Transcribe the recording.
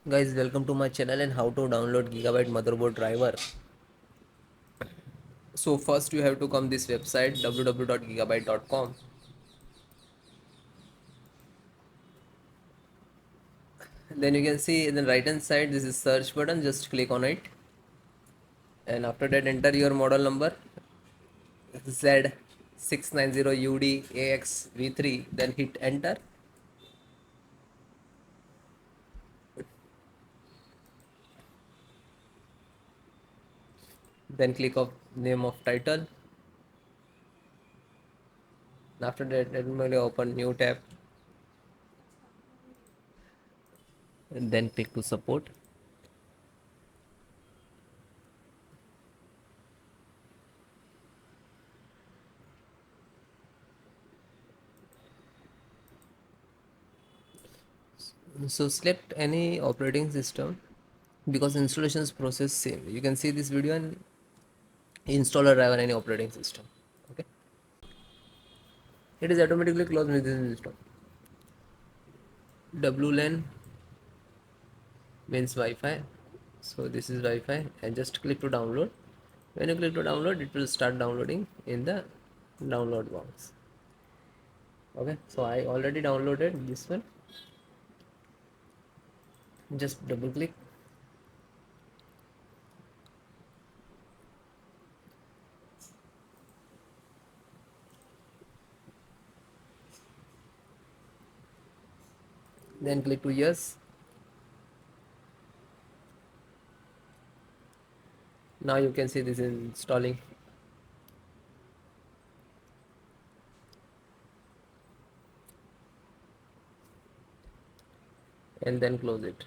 Guys, welcome to my channel and how to download Gigabyte motherboard driver. So first you have to come this website www.gigabyte.com. Then you can see in the right hand side this is search button, just click on it, and after that enter your model number Z690 AXV3, then hit enter. Then click of name of title. After that it will open new tab and then click to support. So select any operating system because installations process same. You can see this video and install or drive on any operating system. Okay, it is automatically closed with this install. WLAN means Wi-Fi. So this is Wi-Fi and just click to download. When you click to download, it will start downloading in the download box. Okay, so I already downloaded this one. Just double click. Then click to yes. Now you can see this is installing. And then close it.